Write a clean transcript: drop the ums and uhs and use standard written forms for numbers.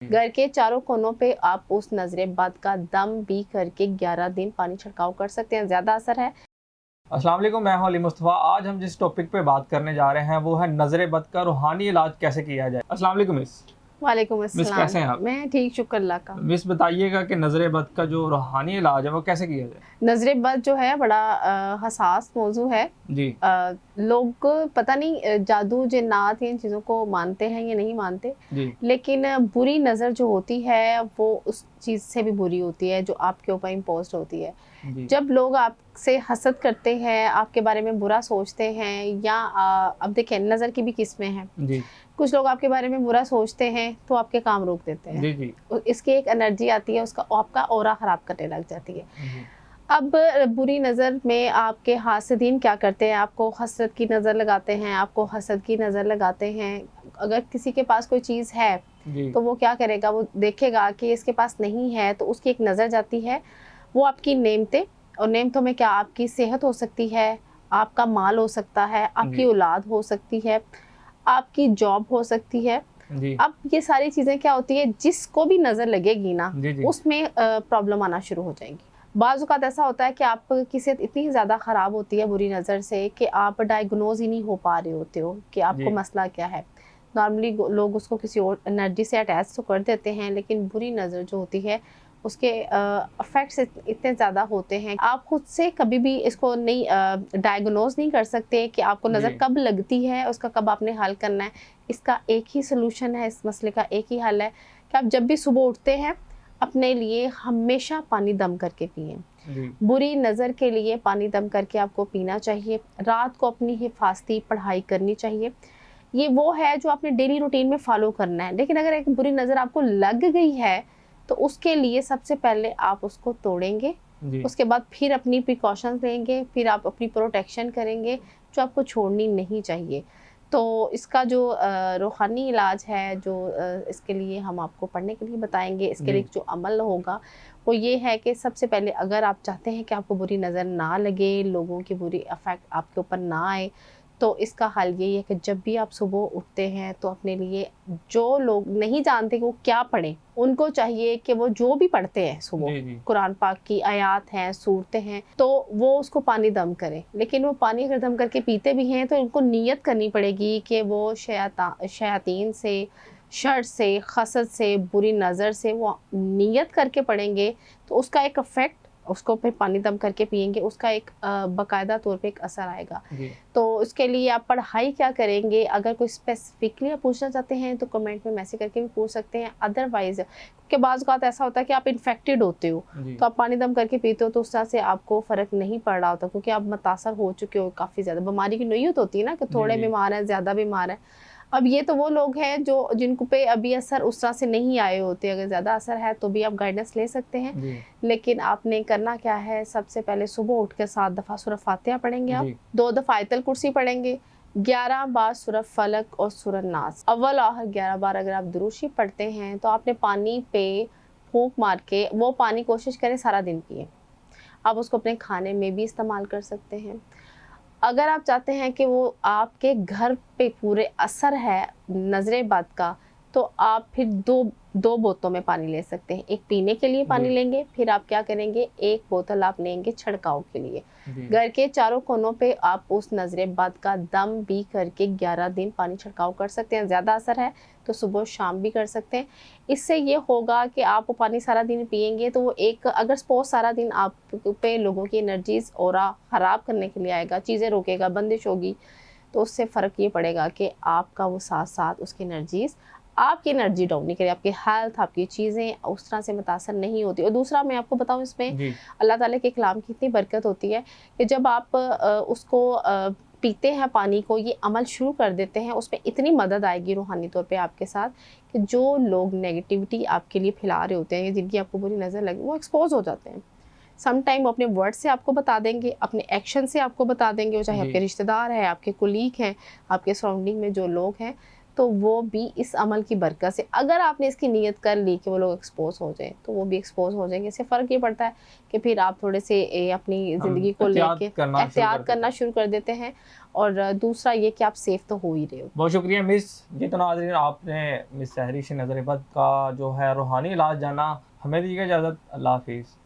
घर के चारों कोनों पे आप उस नजरे बद का दम भी करके 11 दिन पानी छिड़काव कर सकते हैं, ज्यादा असर है। अस्सलाम वालेकुम, मैं हूं अली मुस्तफ़ा। आज हम जिस टॉपिक पे बात करने जा रहे हैं वो है नज़र बद का रूहानी इलाज कैसे किया जाए। अस्सलाम वालेकुम मिस। वालेकुम मिस अस्सलाम। कैसे हैं आप? मैं ठीक, शुक्र अल्लाह का। मिस बताइएगा कि नज़र बद का जो रूहानी इलाज है वो कैसे किया जाए। नजरे बद जो है बड़ा हसास मौजू है। जी लोग पता नहीं जादू जिन्नात इन चीज़ों को मानते हैं या नहीं मानते, जी लेकिन बुरी नज़र जो होती है वो उस चीज़ से भी बुरी होती है जो आपके ऊपर इम्पोज होती है। जी जब लोग आपसे हसद करते हैं, आपके बारे में बुरा सोचते हैं, या अब देखें नज़र की भी किस्में हैं। जी कुछ लोग आपके बारे में बुरा सोचते हैं तो आपके काम रोक देते हैं। जी जी इसकी एक एनर्जी आती है, उसका आपका ऑरा ख़राब करने लग जाती है। जी अब बुरी नज़र में आपके हासिदीन क्या करते हैं, आपको हसरत की नज़र लगाते हैं, आपको हसद की नज़र लगाते हैं। अगर किसी के पास कोई चीज़ है जी तो वो क्या करेगा, वो देखेगा कि इसके पास नहीं है तो उसकी एक नज़र जाती है। वो आपकी नेमतें, और नेमतों में क्या आपकी सेहत हो सकती है, आपका माल हो सकता है, आपकी जी औलाद हो सकती है, आपकी जॉब हो सकती है। जी अब ये सारी चीज़ें क्या होती है, जिसको भी नज़र लगेगी ना जी जी उसमें प्रॉब्लम आना शुरू हो जाएंगी। बाज़ औक़ात ऐसा होता है कि आपकी सेहत इतनी ज़्यादा ख़राब होती है बुरी नज़र से कि आप डायग्नोज ही नहीं हो पा रहे होते हो कि आपको जी मसला क्या है। नॉर्मली लोग उसको किसी और एनर्जी से अटैच तो कर देते हैं, लेकिन बुरी नज़र जो होती है उसके इफ़ेक्ट्स इतने ज़्यादा होते हैं, आप खुद से कभी भी इसको नहीं डायग्नोज नहीं कर सकते कि आपको जी नज़र कब लगती है, उसका कब आपने हल करना है। इसका एक ही सलूशन है, इस मसले का एक ही हल है कि आप जब भी सुबह उठते हैं अपने लिए हमेशा पानी दम करके पिएं। जी बुरी नज़र के लिए पानी दम करके आपको पीना चाहिए। रात को अपनी हिफाजती पढ़ाई करनी चाहिए। ये वो है जो आपने डेली रूटीन में फॉलो करना है। लेकिन अगर एक बुरी नज़र आपको लग गई है तो उसके लिए सबसे पहले आप उसको तोड़ेंगे, जी उसके बाद फिर अपनी प्रिकॉशंस लेंगे, फिर आप अपनी प्रोटेक्शन करेंगे जो आपको छोड़नी नहीं चाहिए। तो इसका जो रूहानी इलाज है, जो इसके लिए हम आपको पढ़ने के लिए बताएँगे, इसके लिए जी जो अमल होगा वो ये है कि सबसे पहले अगर आप चाहते हैं कि आपको बुरी नज़र ना लगे, लोगों की बुरी इफ़ेक्ट आपके ऊपर ना आए, तो इसका हल यही है कि जब भी आप सुबह उठते हैं तो अपने लिए, जो लोग नहीं जानते कि वो क्या पढ़ें, उनको चाहिए कि वो जो भी पढ़ते हैं सुबह, जी जी कुरान पाक की आयात हैं, सूरतें हैं, तो वो उसको पानी दम करें। लेकिन वो पानी अगर दम करके पीते भी हैं तो उनको नियत करनी पड़ेगी कि वो शयातीन से, शर से, खसद से, बुरी नज़र से वो नियत करके पढ़ेंगे तो उसका एक इफ़ेक्ट, उसको फिर पानी दम करके पिएँगे, उसका एक बाकायदा तौर पे एक असर आएगा। जी तो उसके लिए आप पढ़ाई क्या करेंगे, अगर कोई स्पेसिफिकली आप पूछना चाहते हैं तो कमेंट में मैसेज करके भी पूछ सकते हैं। अदरवाइज़ क्योंकि बाज़ औक़ात ऐसा होता है कि आप इन्फेक्टेड होते हो, जी तो आप पानी दम करके पीते हो तो उस तरह से आपको फ़र्क नहीं पड़ रहा होता, क्योंकि आप मुतासर हो चुके हो काफ़ी ज़्यादा। बीमारी की नोयत होती है ना कि जी थोड़े जी बीमार हैं, ज़्यादा बीमार हैं। अब ये तो वो लोग हैं जो जिनको पे अभी असर उस तरह से नहीं आए होते, अगर ज़्यादा असर है तो भी आप गाइडेंस ले सकते हैं। जी लेकिन आपने करना क्या है, सबसे पहले सुबह उठ के 7 दफ़ा सूरह फ़ातिहा पढ़ेंगे आप, जी 2 दफ़ा आयतल कुर्सी पढ़ेंगे, 11 बार सूरह फलक और सूरह नास। अव्वल आखिर 11 बार अगर आप दुरूद शरीफ पढ़ते हैं तो आपने पानी पे फूँक मार के वो पानी कोशिश करें सारा दिन पिएँ। आप उसको अपने खाने में भी इस्तेमाल कर सकते हैं। अगर आप चाहते हैं कि वो आपके घर पे पूरे असर है नज़रे बद का, तो आप फिर 2 बोतलों में पानी ले सकते हैं। एक पीने के लिए पानी जी लेंगे, फिर आप क्या करेंगे, 1 बोतल आप लेंगे छिड़काव के लिए। जी घर के चारों कोनों पे आप उस नज़रे बद का दम भी करके 11 दिन पानी छिड़काव कर सकते हैं। ज़्यादा असर है तो सुबह शाम भी कर सकते हैं। इससे ये होगा कि आप वो पानी सारा दिन पिएँगे तो वो एक, अगर सपोज़ सारा दिन आप पे लोगों की एनर्जीज़ ऑरा ख़राब करने के लिए आएगा, चीज़ें रोकेगा, बंदिश होगी, तो उससे फ़र्क ये पड़ेगा कि आपका वो साथ-साथ उसकी एनर्जीज़ आपकी एनर्जी डाउन नहीं करेगी, आपकी हेल्थ, आपकी चीज़ें उस तरह से मुतासर नहीं होती। और दूसरा मैं आपको बताऊँ, इसमें जी अल्लाह ताला के कलाम की इतनी बरकत होती है कि जब आप उसको पीते हैं पानी को, ये अमल शुरू कर देते हैं, उसमें इतनी मदद आएगी रूहानी तौर पे आपके साथ कि जो लोग नेगेटिविटी आपके लिए फैला रहे होते हैं, जिनकी आपको बुरी नज़र लगी, वो एक्सपोज़ हो जाते हैं। सम टाइम वो अपने वर्ड से आपको बता देंगे, अपने एक्शन से आपको बता देंगे, वो चाहे जी आपके रिश्तेदार हैं, आपके कुलीग हैं, आपके सराउंडिंग में जो लोग हैं, तो वो भी इस अमल की बरकत से, अगर आपने इसकी नीयत कर ली कि वो लोग एक्सपोज़ हो जाएँ, तो वो भी एक्सपोज़ हो जाएँगे। इससे फ़र्क ये पड़ता है कि फिर आप थोड़े से अपनी हम ज़िंदगी को एहतियात लेके करना शुरू एहतियात कर देते करना हैं। शुरू कर देते हैं और दूसरा ये कि आप सेफ तो हो ही रहे हो। बहुत शुक्रिया मिस। ये तो नाज़रीन आपने मिस सहरिश नज़र बद का जो है रूहानी इलाज जाना। हमें दीजिएगा इजाज़त। अल्लाह हाफिज़।